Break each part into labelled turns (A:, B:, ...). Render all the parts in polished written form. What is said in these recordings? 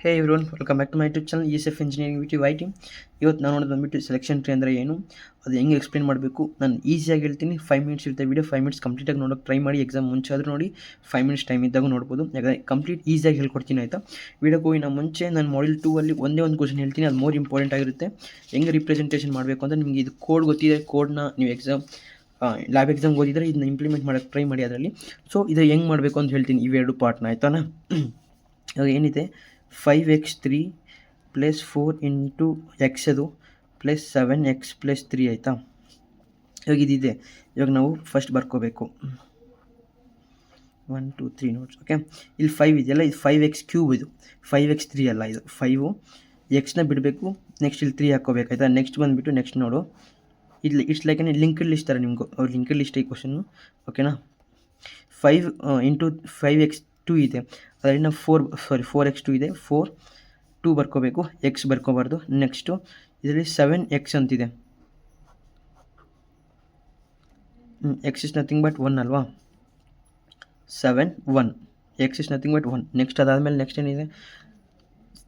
A: Hey everyone, welcome back to my YouTube channel ESF engineering with I T. ಇವತ್ತು ನಾನು ನೋಡೋದು ಬಂದುಬಿಟ್ಟು selection tree ಅಂದರೆ ಏನು, ಅದು ಹೆಂಗೆ ಎಕ್ಸ್ಪ್ಲೇನ್ ಮಾಡಬೇಕು ನಾನು ಈಸಿಯಾಗಿ ಹೇಳ್ತೀನಿ. 5 ಮಿನಿಟ್ಸ್ ಇರುತ್ತೆ ವಿಡಿಯೋ. 5 ಮಿನಿಟ್ಸ್ ಕಂಪ್ಲೀಟಾಗಿ ನೋಡೋಕೆ ಟ್ರೈ ಮಾಡಿ. ಎಕ್ಸಾಮ್ ಮುಂಚೆ ಆದರೂ ನೋಡಿ, 5 ಮಿನಿಟ್ಸ್ ಟೈಮ್ ಇದ್ದಾಗ ನೋಡ್ಬೋದು. ಯಾಕಂದರೆ ಕಂಪ್ಲೀಟ್ ಈಸಿಯಾಗಿ ಹೇಳ್ಕೊಡ್ತೀನಿ ಆಯಿತಾ. ವಿಡಿಯೋಗೆ ಹೋಗಿ ಮುಂಚೆ ನಾನು ಮಾಡ್ಯೂಲ್ 2 ಅಲ್ಲಿ ಒಂದೇ ಒಂದು ಕ್ವಶನ್ ಹೇಳ್ತೀನಿ, ಅದು ಮೋರ್ ಇಂಪಾರ್ಟೆಂಟ್ ಆಗಿರುತ್ತೆ. ಹೆಂಗೆ ರಿಪ್ರೆಸೆಂಟೇಷನ್ ಮಾಡಬೇಕು ಅಂತ ನಿಮಗೆ ಇದು ಕೋಡ್ ಗೊತ್ತಿದೆ. ಕೋಡ್ನ ನೀವು ಲ್ಯಾಬ್ ಎಕ್ಸಾಮ್ಗೆ ಓದಿದರೆ ಇದನ್ನ ಇಂಪ್ಲಿಮೆಂಟ್ ಮಾಡೋಕ್ಕೆ ಟ್ರೈ ಮಾಡಿ ಅದರಲ್ಲಿ. ಸೊ ಇದು ಹೆಂಗೆ ಮಾಡಬೇಕು ಅಂತ ಹೇಳ್ತೀನಿ, ಇವೆರಡು ಪಾರ್ಟ್ನ ಆಯ್ತಾನ. ಇವಾಗ ಏನಿದೆ 5x3 + 4 × x ಅದು + 7x + 3 ಆಯಿತಾ. ಇವಾಗ ಇದಿದೆ. ಇವಾಗ ನಾವು ಫಸ್ಟ್ ಬರ್ಕೋಬೇಕು 1 2 3 ನೋಟ್ಸ್. ಓಕೆ, ಇಲ್ಲಿ 5 ಇದೆಯಲ್ಲ, ಇದು 5x³ ಇದು 5x3 ಅಲ್ಲ, ಇದು 5 ಎಕ್ಸ್ನ ಬಿಡಬೇಕು. ನೆಕ್ಸ್ಟ್ ಇಲ್ಲಿ 3 ಹಾಕ್ಕೋಬೇಕು ಆಯಿತಾ. ನೆಕ್ಸ್ಟ್ ಬಂದುಬಿಟ್ಟು ನೆಕ್ಸ್ಟ್ ನೋಡು, ಇಲ್ಲಿ ಇಟ್ಸ್ ಲೈಕ್ ಲಿಂಕ್ಡ್ ಲಿಸ್ಟ್ ಥರ ನಿಮಗೂ ಲಿಂಕ್ಡ್ ಲಿಸ್ಟ್ ಈ ಕ್ವಶನ್ನು. ಓಕೆನಾ. 5 × 5x2 ಇದೆ, ಅದರಿಂದ 4x2 ಇದೆ. 4 2 ಬರ್ಕೋಬೇಕು, ಎಕ್ಸ್ ಬರ್ಕೋಬಾರ್ದು. ನೆಕ್ಸ್ಟು ಇದರಲ್ಲಿ 7x ಅಂತಿದೆ. ಎಕ್ಸ್ ಇಸ್ ನಥಿಂಗ್ ಬಟ್ 1 ಅಲ್ವಾ. 7 1 X is nothing but 1. Next ಅದಾದಮೇಲೆ ನೆಕ್ಸ್ಟ್ ಏನಿದೆ,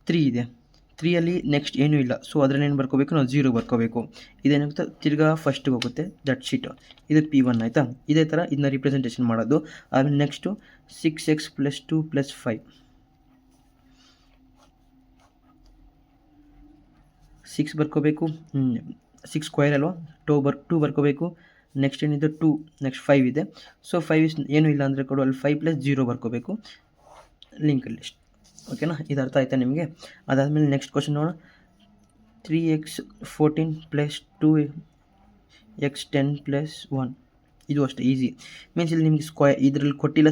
A: 3 ಇದೆ. 3ಅಲ್ಲಿ ನೆಕ್ಸ್ಟ್ ಏನೂ ಇಲ್ಲ, ಸೊ ಅದರಲ್ಲಿ ಏನು ಬರ್ಕೋಬೇಕು, ನಾವು 0 ಬರ್ಕೋಬೇಕು. ಇದೇನಾಗುತ್ತೆ, ತಿರ್ಗಾ ಫಸ್ಟಿಗೆ ಹೋಗುತ್ತೆ. ದಟ್ ಶೀಟ್ ಇದು P1 ಆಯಿತಾ. ಇದೇ ಥರ ಇದನ್ನ ರಿಪ್ರೆಸೆಂಟೇಷನ್ ಮಾಡೋದು. ಆಮೇಲೆ ನೆಕ್ಸ್ಟು 6x + 2 + 5 6 ಬರ್ಕೋಬೇಕು. 6 ಸ್ಕ್ವೇರ್ ಅಲ್ವಾ, 2 ಬರ್ಕೋಬೇಕು. ನೆಕ್ಸ್ಟ್ ಏನಿದೆ 2, ನೆಕ್ಸ್ಟ್ 5 ಇದೆ. ಸೊ 5 ಏನೂ ಇಲ್ಲ ಅಂದರೆ ಕೊಡು, ಅಲ್ಲಿ 5 + 0 ಬರ್ಕೋಬೇಕು. Link list. ಓಕೆನಾ, ಇದು ಅರ್ಥ ಆಯ್ತಾ ನಿಮಗೆ. ಅದಾದಮೇಲೆ ನೆಕ್ಸ್ಟ್ ಕ್ವಶನ್ ನೋಡೋಣ. 3x 14 + 2x 10 + 1. ಇದು ಅಷ್ಟೇ ಈಸಿ. ಮೀನ್ಸ್ ಇಲ್ಲಿ ನಿಮಗೆ ಇದರಲ್ಲಿ ಕೊಟ್ಟಿಲ್ಲ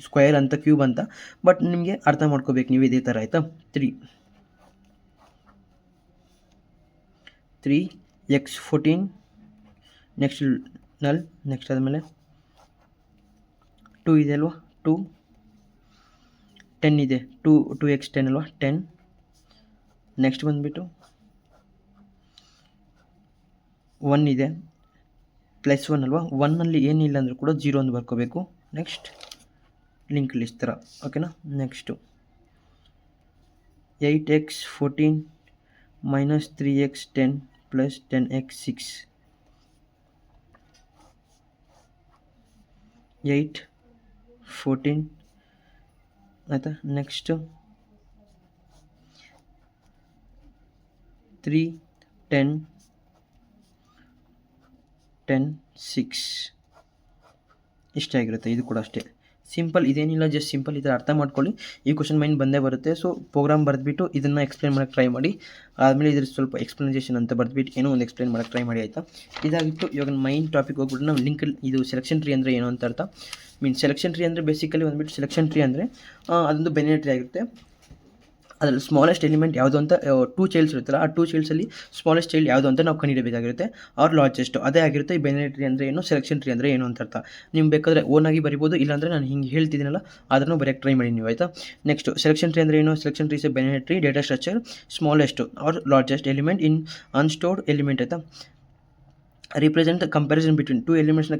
A: ಸ್ಕ್ವೇರ್ ಅಂತ, ಕ್ಯೂಬ್ ಅಂತ, ಬಟ್ ನಿಮಗೆ ಅರ್ಥ ಮಾಡ್ಕೋಬೇಕು ನೀವು ಇದೇ ಥರ ಆಯಿತಾ. 3x 14 ನೆಕ್ಸ್ಟ್ ನಲ್. ನೆಕ್ಸ್ಟ್ ಆದಮೇಲೆ 2 ಇದೆ ಅಲ್ವಾ, 2 10 ಇದೆ. 2x 10 ಅಲ್ವಾ, 10. ನೆಕ್ಸ್ಟ್ ಬಂದುಬಿಟ್ಟು 1 ಇದೆ, +1 ಅಲ್ವಾ. 1ಅಲ್ಲಿ ಏನಿಲ್ಲ ಅಂದರೂ ಕೂಡ 0 ಅಂತ ಬರ್ಕೋಬೇಕು. ನೆಕ್ಸ್ಟ್ ಲಿಂಕ್ ಲಿಸ್ಟ್ ಥರ. ಓಕೆನಾ. Next 8x 14 - 3x 10 + 10x 6. 8 14 ಆಯಿತಾ. ನೆಕ್ಸ್ಟು 3 10 10 6 ಇಷ್ಟಾಗಿರುತ್ತೆ. ಇದು ಕೂಡ ಅಷ್ಟೇ ಸಿಂಪಲ್, ಇದೇನಿಲ್ಲ, ಜಸ್ಟ್ ಸಿಂಪಲ್. ಈ ಥರ ಅರ್ಥ ಮಾಡ್ಕೊಳ್ಳಿ. ಈ ಕ್ವಶನ್ ಮೈಂಡ್ ಬಂದೇ ಬರುತ್ತೆ. ಸೊ ಪ್ರೋಗ್ರಾಮ್ ಬರೆದ್ಬಿಟ್ಟು ಇದನ್ನು ಎಕ್ಸ್ಪ್ಲೇನ್ ಮಾಡೋಕ್ಕೆ ಟ್ರೈ ಮಾಡಿ. ಆದಮೇಲೆ ಇದ್ರ ಸ್ವಲ್ಪ ಎಕ್ಸ್ಪ್ಲನೇಷನ್ ಅಂತ ಬರೆದ್ಬಿಟ್ಟು ಏನೋ ಒಂದು ಎಕ್ಸ್ಪ್ಲೇನ್ ಮಾಡೋಕ್ಕೆ ಟ್ರೈ ಮಾಡಿ ಆಯಿತಾ. ಇದಾಗಿತ್ತು. ಇವಾಗ ಮೈನ್ ಟಾಪಿಕ್ ಹೋಗ್ಬಿಟ್ಟು ನಾವು ಇದು ಸೆಲೆಕ್ಷನ್ ಟ್ರೀ ಅಂದರೆ ಏನು ಅಂತ ಅರ್ಥ. ಸೆಲೆಕ್ಷನ್ ಟ್ರೀ ಅಂದರೆ ಬೇಸಿಕಲಿ ಬಂದುಬಿಟ್ಟು ಸೆಲೆಕ್ಷನ್ ಟ್ರೀ ಅಂದರೆ ಅದೊಂದು ಬೈನರಿ ಟ್ರೀ ಆಗಿರುತ್ತೆ. ಅದರಲ್ಲಿ ಸ್ಮಾಲೆಸ್ಟ್ ಎಲಿಮೆಂಟ್ ಯಾವುದು ಅಂತ 2 ಚೈಲ್ಡ್ಸ್ ಇರುತ್ತಲ್ಲ, ಆ 2 ಚೈಲ್ಡ್ಸಲ್ಲಿ ಸ್ಮಾಲೆಸ್ಟ್ ಚೈಲ್ಡ್ ಯಾವುದು ಅಂತ ನಾವು ಕಂಡುಹಿಡಬೇಕಾಗಿರುತ್ತೆ. ಆರ್ ಲಾರ್ಜೆಸ್ಟ್ ಅದೇ ಆಗಿರುತ್ತೆ. ಈ ಬೈನರಿ ಟ್ರೀ ಅಂದರೆ ಏನು, ಸೆಲೆಕ್ಷನ್ ಟ್ರೀ ಅಂದರೆ ಏನು ಅಂತ ಅರ್ಥ. ನೀವು ಬೇಕಾದರೆ ಓನಾಗಿ ಬರಿಬೋದು, ಇಲ್ಲಾಂದರೆ ನಾನು ಹಿಂಗೆ ಹೇಳ್ತಿದ್ದೀನಲ್ಲ ಅದನ್ನು ಬರೆಯೋಕ್ಕೆ ಟ್ರೈ ಮಾಡಿ ನೀವು ಆಯಿತಾ. ನೆಕ್ಸ್ಟ್ ಸೆಲೆಕ್ಷನ್ ಟ್ರೀ ಅಂದರೆ ಏನು. Selection tree is a binary tree data structure smallest or largest element in unsorted element ಆಯಿತಾ. ರಿಪ್ರೆಸೆಂಟ್ ಕಂಪ್ಯಾರಿಸನ್ ಬಿಟ್ವೀನ್ 2 ಎಲಿಮೆಂಟ್ಸ್ನ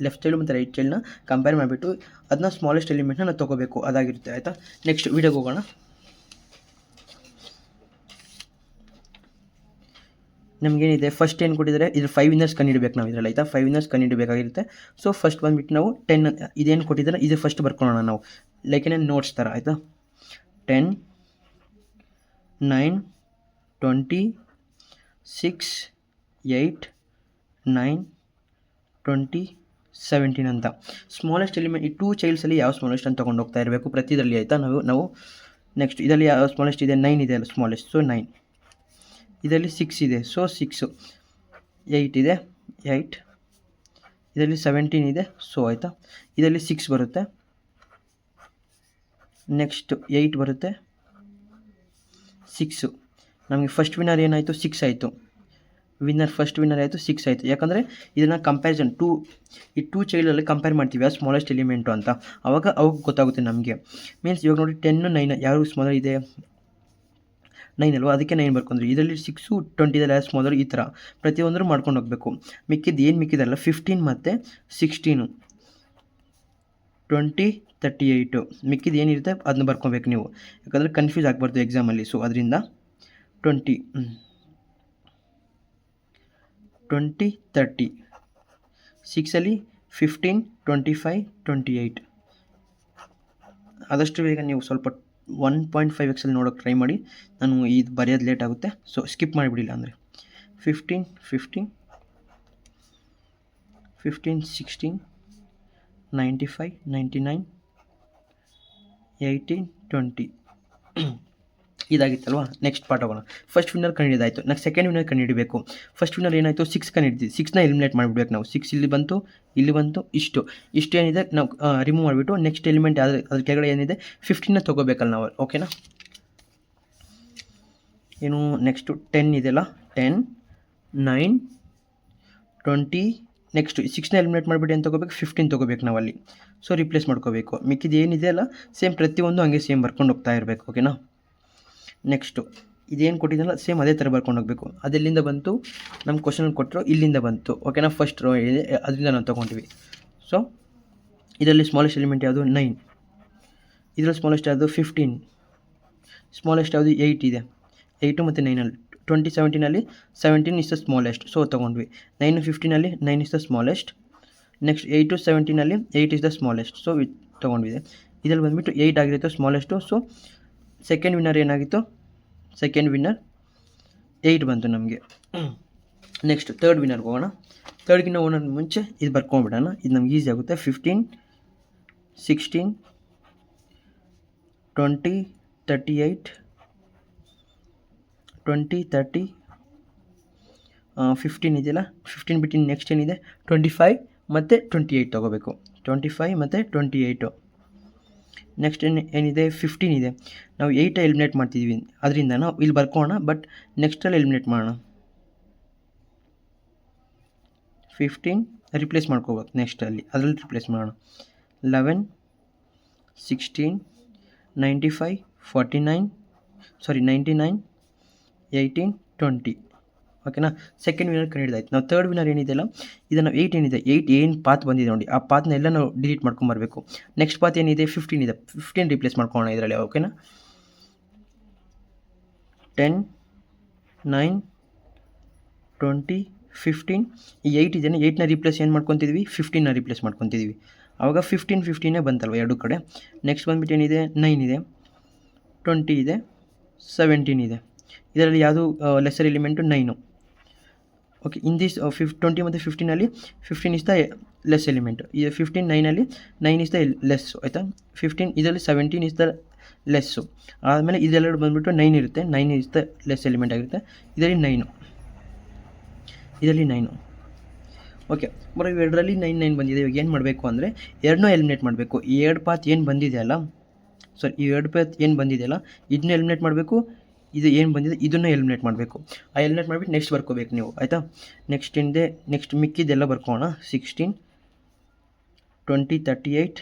A: ಲೆಫ್ಟ್ ಚೈಲ್ಡ್ ಮತ್ತು ರೈಟ್ ಚೈಲ್ಡ್ನ ಕಂಪೇರ್ ಮಾಡಿಬಿಟ್ಟು ಅದನ್ನ ಸ್ಮಾಲೆಸ್ಟ್ ಎಲಿಮೆಂಟ್ನ ನಾವು ತೊಗೋಬೇಕು, ಅದಾಗಿರುತ್ತೆ ಆಯಿತಾ. ನೆಕ್ಸ್ಟ್ ವೀಡಿಯೋಗೆ ಹೋಗೋಣ. ನಮಗೇನಿದೆ, ಫಸ್ಟ್ ಏನು ಕೊಟ್ಟಿದ್ದಾರೆ, ಇದ್ರ 5 ವಿನ್ನರ್ಸ್ ಕಂಡುಹಿಡಬೇಕು ನಾವು ಇದರಲ್ಲಿ ಆಯಿತಾ. 5 ವಿನ್ನರ್ಸ್ ಕಂಡುಹಿಡಬೇಕಾಗಿರುತ್ತೆ. ಸೊ ಫಸ್ಟ್ ಬಂದುಬಿಟ್ಟು ನಾವು 10 ಇದೇನು ಕೊಟ್ಟಿದ್ದಾರೆ ಇದು ಫಸ್ಟ್ ಬರ್ಕೊಳ್ಳೋಣ ನಾವು, ಲೈಕ್ ಏನೇನು ನೋಟ್ಸ್ ಥರ ಆಯಿತಾ. 10 9 20 6 8 9 20 17 ಅಂತ ಸ್ಮಾಲೆಸ್ಟ್ ಎಲಿಮೆಂಟ್. ಈ 2 ಚೈಲ್ಡ್ಸಲ್ಲಿ ಯಾವ ಸ್ಮಾಲೆಸ್ಟ್ ಅಂತ ತೊಗೊಂಡು ಹೋಗ್ತಾ ಇರಬೇಕು ಪ್ರತಿದರಲ್ಲಿ ಆಯಿತಾ. ನಾವು ನೆಕ್ಸ್ಟ್ ಇದರಲ್ಲಿ ಯಾವ ಸ್ಮಾಲೆಸ್ಟ್ ಇದೆ, 9 ಇದೆ ಅಲ್ಲ ಸ್ಮಾಲೆಸ್ಟ್, ಸೊ 9. ಇದರಲ್ಲಿ 6 ಇದೆ, ಸೊ 6. 8 ಇದೆ, 8. ಇದರಲ್ಲಿ 17 ಇದೆ, ಸೊ ಆಯಿತಾ. ಇದರಲ್ಲಿ 6 ಬರುತ್ತೆ. ನೆಕ್ಸ್ಟ್ 8 ಬರುತ್ತೆ, 6. ನಮಗೆ ಫಸ್ಟ್ ವಿನ್ನರ್ ಏನಾಯಿತು, 6 ಆಯಿತು. ಫಸ್ಟ್ ವಿನ್ನರ್ ಆಯಿತು, 6 ಆಯಿತು. ಯಾಕಂದರೆ ಇದನ್ನು ಕಂಪ್ಯಾರಿಸನ್ ಈ 2 ಚೈಲ್ಡಲ್ಲಿ ಕಂಪೇರ್ ಮಾಡ್ತೀವಿ ಯಾವ ಸ್ಮಾಲೆಸ್ಟ್ ಎಲಿಮೆಂಟು ಅಂತ, ಅವಾಗ ಗೊತ್ತಾಗುತ್ತೆ ನಮಗೆ. ಮೀನ್ಸ್ ಇವಾಗ ನೋಡಿ 10 9 ಯಾರು ಸ್ಮಾಲರ್ ಇದೆ, 9 ಅಲ್ವಾ, ಅದಕ್ಕೆ 9 ಬರ್ಕೊಂಡ್ರಿ. ಇದರಲ್ಲಿ 6 20 ಇದೆಲ್ಲ ಸ್ಮಾಲರ್, ಈ ಥರ ಪ್ರತಿಯೊಂದರೂ ಮಾಡ್ಕೊಂಡು ಹೋಗಬೇಕು. ಮಿಕ್ಕಿದ್ದಲ್ಲ 15 ಮತ್ತು 16 20 38 ಮಿಕ್ಕಿದ್ದು ಏನಿರುತ್ತೆ ಅದನ್ನ ಬರ್ಕೊಬೇಕು ನೀವು, ಯಾಕಂದರೆ ಕನ್ಫ್ಯೂಸ್ ಆಗಬಾರ್ದು ಎಕ್ಸಾಮಲ್ಲಿ. ಸೊ ಅದರಿಂದ 20 20 30 6ಅಲ್ಲಿ 15 25 28. ಆದಷ್ಟು ಬೇಗ ನೀವು ಸ್ವಲ್ಪ 1.5x ನೋಡೋಕ್ಕೆ ಟ್ರೈ ಮಾಡಿ. ನಾನು ಇದು ಬರೆಯೋದು ಲೇಟ್ ಆಗುತ್ತೆ, ಸೊ ಸ್ಕಿಪ್ ಮಾಡಿಬಿಡಿಲ್ಲ ಅಂದರೆ 15 15 15 16 95 99 18 20 ಇದಾಗಿತ್ತಲ್ವಾ. ನೆಕ್ಸ್ಟ್ ಪಾರ್ಟ್ ಹೋಗೋಣ. ಫಸ್ಟ್ ವಿನ್ನರ್ ಕಂಡಿದ್ದಾಯಿತು. ನೆಕ್ಸ್ಟ್ ಸೆಕೆಂಡ್ ವಿನ್ನರ್ ಕಂಡುಹಿಡಬೇಕು. ಫಸ್ಟ್ ವಿನ್ನರ್ ಏನಾಯಿತು 6 ಕಂಡಿದ್ದೀವಿ. 6ನ ಎಲಿಮಿನೇಟ್ ಮಾಡಿಬಿಡ್ಬೇಕು ನಾವು. 6 ಇಲ್ಲಿ ಬಂತು, ಇಲ್ಲಿ ಬಂತು, ಇಷ್ಟು ಏನಿದೆ ನಾವು ರಿಮೂವ್ ಮಾಡಿಬಿಟ್ಟು ನೆಕ್ಸ್ಟ್ ಎಲಿಮೆಂಟ್ ಅದ್ರ ಕೆಳಗಡೆ ಏನಿದೆ 15ನ ತೊಗೋಬೇಕಲ್ಲ ನಾವು, ಓಕೆನಾ. ಏನು ನೆಕ್ಸ್ಟು 10 ಇದೆಯಲ್ಲ, 10 9 20 ನೆಕ್ಸ್ಟ್ 6ನ ಎಲಿಮಿನೇಟ್ ಮಾಡಿಬಿಟ್ಟು ಏನು ತೊಗೋಬೇಕು 15 ತೊಗೋಬೇಕು ನಾವಲ್ಲಿ. ಸೊ ರಿಪ್ಲೇಸ್ ಮಾಡ್ಕೋಬೇಕು. ಮಿಕ್ಕಿದ್ದು ಏನಿದೆ ಅಲ್ಲ ಸೇಮ್ ಪ್ರತಿಯೊಂದು ಹಂಗೆ ಸೇಮ್ ಬರ್ಕೊಂಡು ಹೋಗ್ತಾ ಇರಬೇಕು, ಓಕೆನಾ. ನೆಕ್ಸ್ಟು ಇದೇನು ಕೊಟ್ಟಿದ್ದಲ್ಲ ಸೇಮ್ ಅದೇ ಥರ ಬರ್ಕೊಂಡು ಹೋಗಬೇಕು. ಅದೆಲ್ಲಿಂದ ಬಂತು ನಮ್ಮ ಕ್ವಶನಲ್ಲಿ ಕೊಟ್ಟರು, ಇಲ್ಲಿಂದ ಬಂತು, ಓಕೆನಾ. ಫಸ್ಟ್ ರೋ ಇದೆ ಅದರಿಂದ ನಾವು ತೊಗೊಂಡ್ವಿ. ಸೊ ಇದರಲ್ಲಿ ಸ್ಮಾಲೆಸ್ಟ್ ಎಲಿಮೆಂಟ್ ಯಾವುದು 9, ಇದರಲ್ಲಿ ಸ್ಮಾಲೆಸ್ಟ್ ಯಾವುದು 15, ಸ್ಮಾಲೆಸ್ಟ್ ಯಾವುದು 8 ಇದೆ. 8 ಮತ್ತು 9ಅಲ್ಲಿ 2017 17 ಇಸ್ ದ ಸ್ಮಾಲೆಸ್ಟ್, ಸೊ ತೊಗೊಂಡ್ವಿ. 9 15 9 is the smallest. Next 8 17 8 is the smallest, so ತೊಗೊಂಡ್ವಿದೆ. ಇದರಲ್ಲಿ ಬಂದುಬಿಟ್ಟು 8 ಆಗಿರುತ್ತೆ ಸ್ಮಾಲೆಸ್ಟು. ಸೊ ಸೆಕೆಂಡ್ ವಿನ್ನರ್ ಏನಾಗಿತ್ತು, ಸೆಕೆಂಡ್ ವಿನ್ನರ್ 8 ಬಂತು ನಮಗೆ. ನೆಕ್ಸ್ಟ್ ತರ್ಡ್ ವಿನ್ನರ್ಗೆ ಹೋಗೋಣ. ತರ್ಡ್ಗಿನ್ನ ಹೋಗೋಣ ಮುಂಚೆ ಇದು ಬರ್ಕೊಂಡ್ಬಿಡೋಣ, ಇದು ನಮ್ಗೆ ಈಸಿ ಆಗುತ್ತೆ. 15 16 20 38 20 30 15 ಇದೆಯಲ್ಲ, 15 ಬಿಟ್ಟು ನೆಕ್ಸ್ಟ್ ಏನಿದೆ 25 ಮತ್ತು 28 ತೊಗೋಬೇಕು. 25 ಮತ್ತು 28. ನೆಕ್ಸ್ಟ್ ಏನಿದೆ 15 ಇದೆ. ನಾವು 8 ಎಲಿಮಿನೇಟ್ ಮಾಡ್ತಿದ್ವಿ, ಅದರಿಂದ ನಾವು ಇಲ್ಲಿ ಬರ್ಕೋಣ. ಬಟ್ ನೆಕ್ಸ್ಟಲ್ಲಿ ಎಲಿಮಿನೇಟ್ ಮಾಡೋಣ. 15 ರಿಪ್ಲೇಸ್ ಮಾಡ್ಕೋಬೇಕು, ನೆಕ್ಸ್ಟಲ್ಲಿ ಅದರಲ್ಲಿ ರಿಪ್ಲೇಸ್ ಮಾಡೋಣ. 11 16 95 49 99 18 20, ಓಕೆನಾ. ಸೆಕೆಂಡ್ ವಿನ್ನರ್ ಕಂಡಿದ್ದಾಯ್ತು. ನಾವು ತರ್ಡ್ ವಿನ್ನರ್ ಏನಿದೆಯಲ್ಲ ಇದನ್ನು 8 ಏನಿದೆ 8 ಏನು ಪಾತ್ ಬಂದಿದೆ ನೋಡಿ, ಆ ಪಾತ್ನೆಲ್ಲ ನಾವು ಡಿಲೀಟ್ ಮಾಡ್ಕೊಂಬರ್ಬೇಕು. ನೆಕ್ಸ್ಟ್ ಪಾತ್ ಏನಿದೆ 15 ಇದೆ, 15 ರಿಪ್ಲೇಸ್ ಮಾಡ್ಕೊಳ್ಳೋಣ ಇದರಲ್ಲಿ, ಓಕೆನಾ. 10 9 20 15 ಈ 8 ಇದೆ, 8ನ ರಿಪ್ಲೇಸ್ ಏನು ಮಾಡ್ಕೊತಿದ್ವಿ 15ನ ರಿಪ್ಲೇಸ್ ಮಾಡ್ಕೊತಿದ್ವಿ. ಆವಾಗ 15 15 ಬಂತಲ್ವ ಎರಡು ಕಡೆ. ನೆಕ್ಸ್ಟ್ ಬಂದುಬಿಟ್ಟು ಏನಿದೆ 9 ಇದೆ, 20 ಇದೆ, 17 ಇದೆ. ಇದರಲ್ಲಿ ಯಾವುದು lesser element 9. Okay, in this 20 ಮತ್ತು 15 15 ಇಸ್ ದ ಲೆಸ್ ಎಲಿಮೆಂಟು. ಈ 15 9 9 ಇಸ್ ದ ಲೆಸ್ಸು, ಆಯಿತಾ. 15 ಇದರಲ್ಲಿ 17 ಇಸ್ ದ ಲೆಸ್ಸು. ಆದಮೇಲೆ ಇದೆಲ್ಲರೂ ಬಂದುಬಿಟ್ಟು 9 ಇರುತ್ತೆ, 9 ಇಸ್ ದ ಲೆಸ್ ಎಲಿಮೆಂಟ್ ಆಗಿರುತ್ತೆ. ಇದರಲ್ಲಿ 9 ಓಕೆ. ಬರೋ ಇವೆರಡರಲ್ಲಿ 9 9 ಬಂದಿದೆ. ಇವಾಗ ಏನು ಮಾಡಬೇಕು ಅಂದರೆ ಎರಡನ್ನೂ ಎಲಿಮಿನೇಟ್ ಮಾಡಬೇಕು. ಈ ಎರಡು ಪಾತ್ ಏನು ಬಂದಿದೆಯಲ್ಲ, ಈ ಎರಡು ಪಾತ್ ಏನು ಬಂದಿದೆಯಲ್ಲ ಇದನ್ನ ಎಲಿಮಿನೇಟ್ ಮಾಡಬೇಕು. ಇದು ಏನು ಬಂದಿದೆ ಇದನ್ನು ಎಲಿಮಿನೇಟ್ ಮಾಡಬೇಕು. ಆ ಎಲಿಮಿನೇಟ್ ಮಾಡಿಬಿಟ್ಟು ನೆಕ್ಸ್ಟ್ ಬರ್ಕೋಬೇಕು ನೀವು, ಆಯಿತಾ. ನೆಕ್ಸ್ಟ್ ಏನಿದೆ ನೆಕ್ಸ್ಟ್ ಮಿಕ್ಕಿದ್ದೆಲ್ಲ ಬರ್ಕೋಣ. 16 20 38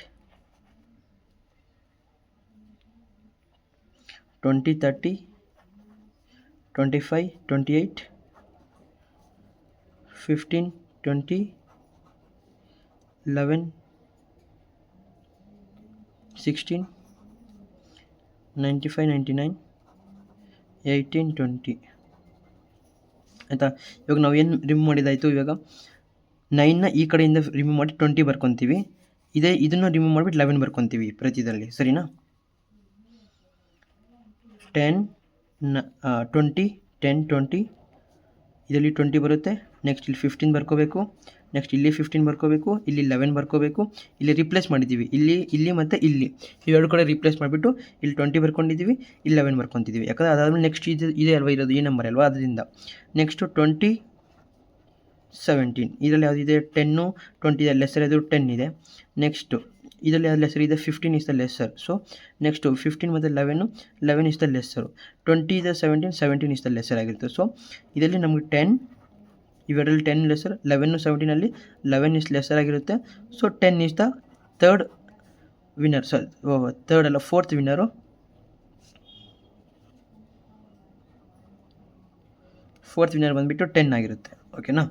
A: 20 30 25 28 15 20 11 16 95 99 18 20, ಆಯಿತಾ. ಇವಾಗ ನಾವು ಏನು ರಿಮೂವ್ ಮಾಡಿದಾಯಿತು. ಇವಾಗ 9ನ ಈ ಕಡೆಯಿಂದ ರಿಮೂವ್ ಮಾಡಿ 20 ಬರ್ಕೊತೀವಿ. ಇದನ್ನು ರಿಮೂವ್ ಮಾಡಿಬಿಟ್ಟು 11 ಬರ್ಕೊತೀವಿ ಪ್ರತಿದಲ್ಲಿ, ಸರಿನಾ. 10 20 10 20 ಇದರಲ್ಲಿ 20 ಬರುತ್ತೆ. ನೆಕ್ಸ್ಟ್ ಇಲ್ಲಿ 15 ಬರ್ಕೋಬೇಕು. ನೆಕ್ಸ್ಟ್ ಇಲ್ಲಿ 15 ಬರ್ಕೋಬೇಕು, ಇಲ್ಲಿ 11 ಬರ್ಕೋಬೇಕು. ಇಲ್ಲಿ ರಿಪ್ಲೇಸ್ ಮಾಡಿದ್ದೀವಿ, ಇಲ್ಲಿ ಮತ್ತು ಇಲ್ಲಿ ಇವೆರಡು ಕಡೆ ರಿಪ್ಲೇಸ್ ಮಾಡಿಬಿಟ್ಟು ಇಲ್ಲಿ 20 ಬರ್ಕೊಂಡಿದ್ದೀವಿ, 11 ಬರ್ಕೊತಿದ್ದೀವಿ. ಯಾಕಂದರೆ ಅದಾದಮೇಲೆ ನೆಕ್ಸ್ಟ್ ಇದೆ ಅಲ್ವಾ ಇರೋದು, ಈ ನಂಬರ್ ಅಲ್ವಾ, ಅದರಿಂದ. ನೆಕ್ಸ್ಟು 20 17 ಇದರಲ್ಲಿ ಯಾವುದಿದೆ 10 20 ಇದೆ, ಲೆಸರ್ ಅದು 10 ಇದೆ. ನೆಕ್ಸ್ಟು ಇದರಲ್ಲಿ ಯಾವ್ದು ಲೆಸರ್ ಇದೆ 15 is the lesser. So next 15 ಮತ್ತು 11 ಇಸ್ ದ ಲೆಸರು. 20 ಇದೆ 17 ಇಸ್ ದ ಲೆಸರ್ ಆಗಿರುತ್ತೆ. ಸೊ ಇದರಲ್ಲಿ ನಮಗೆ 10 ಇವೆರಡರಲ್ಲಿ 10 ಲೆಸರ್, 11 17 11 ಇಸ್ ಲೆಸರ್ ಆಗಿರುತ್ತೆ. So 10 is the third winner, third ಅಲ್ಲ ಫೋರ್ತ್ ವಿನ್ನರು. ಫೋರ್ತ್ ವಿನ್ನರ್ ಬಂದುಬಿಟ್ಟು 10 ಆಗಿರುತ್ತೆ, ಓಕೆನಾ.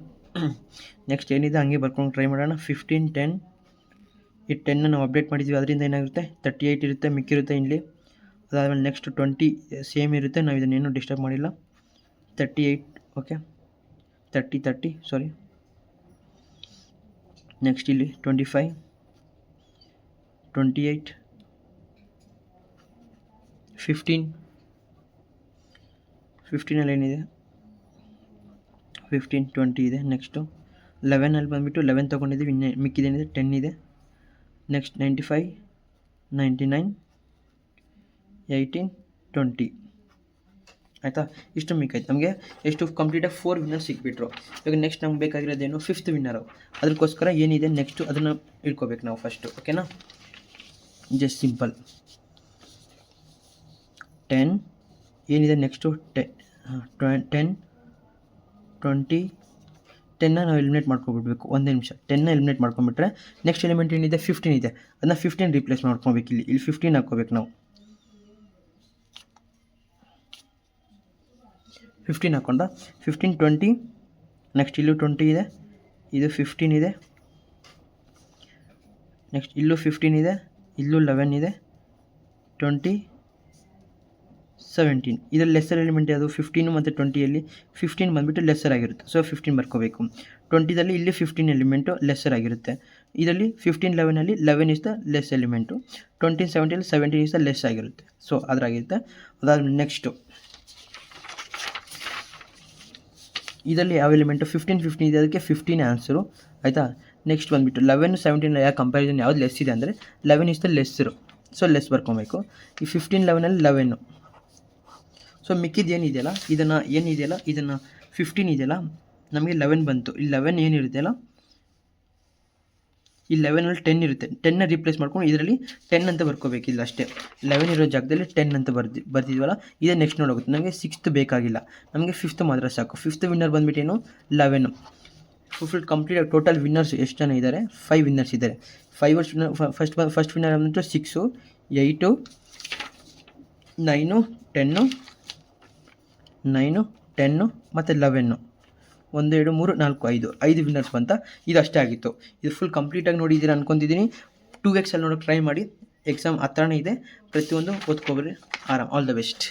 A: ನೆಕ್ಸ್ಟ್ ಏನಿದೆ ಹಂಗೆ ಬರ್ಕೊಂಡು ಟ್ರೈ ಮಾಡೋಣ. 15 10 ಈ 10 ನಾವು ಅಪ್ಡೇಟ್ ಮಾಡಿದ್ವಿ, ಅದರಿಂದ ಏನಾಗುತ್ತೆ 38 ಇರುತ್ತೆ, ಮಿಕ್ಕಿರುತ್ತೆ ಇಲ್ಲಿ. ಅದಾದಮೇಲೆ ನೆಕ್ಸ್ಟ್ 20 ಸೇಮ್ ಇರುತ್ತೆ, ನಾವು ಇದನ್ನೇನು ಡಿಸ್ಟರ್ಬ್ ಮಾಡಿಲ್ಲ. 38 ಓಕೆ, 30 ಸಾರಿ. ನೆಕ್ಸ್ಟ್ ಇಲ್ಲಿ 25, 28, 15 ಏನಿದೆ 15, 20 ಇದೆ. ನೆಕ್ಸ್ಟು 11 ಬಂದುಬಿಟ್ಟು 11 ತೊಗೊಂಡಿದ್ದೀವಿ, ಇನ್ನೇ ಮಿಕ್ಕಿದೇನಿದೆ 10 ಇದೆ. ನೆಕ್ಸ್ಟ್ 95, 99, 18, 20 ಆಯಿತಾ. ಇಷ್ಟು ಮಿಕ್ಕಾಯ್ತು. ನಮಗೆ ಎಷ್ಟು ಕಂಪ್ಲೀಟಾಗಿ 4 ವಿನ್ನರ್ ಸಿಕ್ಬಿಟ್ರು. ಇವಾಗ ನೆಕ್ಸ್ಟ್ ನಮ್ಗೆ ಬೇಕಾಗಿರೋದೇನು 5th ವಿನ್ನರು. ಅದಕ್ಕೋಸ್ಕರ ಏನಿದೆ ನೆಕ್ಸ್ಟು ಅದನ್ನು ಇಟ್ಕೋಬೇಕು ನಾವು ಫಸ್ಟು, ಓಕೆನಾ. ಜಸ್ಟ್ ಸಿಂಪಲ್ 10 ಏನಿದೆ ನೆಕ್ಸ್ಟು 10, 20, 10ನ ನಾವು ಎಲಿಮಿನೇಟ್ ಮಾಡ್ಕೊಬಿಡ್ಬೇಕು. ಒಂದೇ ನಿಮಿಷ, 10ನ ಎಲಿಮಿನೇಟ್ ಮಾಡ್ಕೊಂಬಿಟ್ರೆ ನೆಕ್ಸ್ಟ್ ಎಲಿಮೆಂಟ್ ಏನಿದೆ 15 ಇದೆ, ಅದನ್ನ 15 ರಿಪ್ಲೇಸ್ ಮಾಡ್ಕೊಬೇಕು. ಇಲ್ಲಿ 15 ಹಾಕ್ಕೋಬೇಕು ನಾವು. 15 ಹಾಕ್ಕೊಂಡ 15, 20, ನೆಕ್ಸ್ಟ್ ಇಲ್ಲೂ 20 ಇದೆ, ಇದು 15 ಇದೆ, ನೆಕ್ಸ್ಟ್ ಇಲ್ಲೂ 15 ಇದೆ, ಇಲ್ಲೂ 11 ಇದೆ, 20, 17. ಇದರಲ್ಲಿ ಲೆಸ್ಸರ್ ಎಲಿಮೆಂಟ್ ಯಾವುದು 15 ಮತ್ತು 20ಯಲ್ಲಿ 15 ಬಂದುಬಿಟ್ಟು ಲೆಸ್ಸರ್ ಆಗಿರುತ್ತೆ, ಸೊ 15 ಬರ್ಕೋಬೇಕು. 20ದಲ್ಲಿ ಇಲ್ಲಿ 15 ಎಲಿಮೆಂಟು ಲೆಸ್ಸರ್ ಆಗಿರುತ್ತೆ. ಇದರಲ್ಲಿ 15, 11ಲ್ಲಿ 11 is the less element, 20, 17ಲ್ಲಿ 17 is the less ಆಗಿರುತ್ತೆ, ಸೊ ಅದಾಗಿರುತ್ತೆ. ಅದಾದ್ಮೇಲೆ ನೆಕ್ಸ್ಟು ಇದರಲ್ಲಿ ಯಾವ ಎಲಿಮೆಂಟು 15 ಇದೆ, ಅದಕ್ಕೆ 15 ಆನ್ಸರು ಆಯಿತಾ. ನೆಕ್ಸ್ಟ್ ಬಂದುಬಿಟ್ಟು 11, 17 ಯಾಕೆ ಕಂಪ್ಯಾರಿಸನ್ ಯಾವ್ದು ಲೆಸ್ ಇದೆ ಅಂದರೆ 11 ಇಸ್ ದ ಲೆಸ್ಸರು, ಸೊ ಲೆಸ್ ಬರ್ಕೊಬೇಕು. ಈ 15, 11ಲ್ಲಿ 11. ಸೊ ಮಿಕ್ಕಿದ್ದು ಏನಿದೆಯಲ್ಲ ಇದನ್ನು 15 ಇದೆಯಲ್ಲ ನಮಗೆ 11 ಬಂತು. ಈ 11 ಏನಿರುತ್ತೆಯಲ್ಲ ಈ 11ಲ್ಲಿ 10 ಇರುತ್ತೆ, 10ನ ರಿಪ್ಲೇಸ್ ಮಾಡ್ಕೊಂಡು ಇದರಲ್ಲಿ 10 ಅಂತ ಬರ್ಕೋಬೇಕಿಲ್ಲ ಅಷ್ಟೇ. 11 ಇರೋ ಜಾಗದಲ್ಲಿ 10 ಅಂತ ಬರ್ದಿದ್ವಲ್ಲ, ಇದೇ ನೆಕ್ಸ್ಟ್ ನೋಡೋಗುತ್ತೆ. ನಮಗೆ 6th ಬೇಕಾಗಿಲ್ಲ, ನಮಗೆ 5th ಮಾತ್ರ ಸಾಕು. 5th ವಿನ್ನರ್ ಬಂದುಬಿಟ್ಟೇನು 11. ಫುಲ್ ಕಂಪ್ಲೀಟ್ ಟೋಟಲ್ ವಿನ್ನರ್ಸ್ ಎಷ್ಟು ಜನ ಇದ್ದಾರೆ 5 ವಿನ್ನರ್ಸ್ ಇದ್ದಾರೆ. 5 ಫಸ್ಟ್ ವಿನ್ನರ್ ಬಂದ್ಬಿಟ್ಟು 6, 8, 9, 10, 9, 10 ಮತ್ತು 11. 1, 2, 3, 4, 5 ವಿನ್ನರ್ಸ್ ಬಂತ. ಇದು ಅಷ್ಟೇ ಆಗಿತ್ತು. ಇದು ಫುಲ್ ಕಂಪ್ಲೀಟಾಗಿ ನೋಡಿದ್ದೀರಾ ಅನ್ಕೊತಿದ್ದೀನಿ. 2x ಅಲ್ಲಿ ನೋಡೋಕೆ ಟ್ರೈ ಮಾಡಿ. ಎಕ್ಸಾಮ್ ಹತ್ರನೇ ಇದೆ, ಪ್ರತಿಯೊಂದು ಓದ್ಕೊಬ್ರಿ. ಆರಾಮ್. All the best.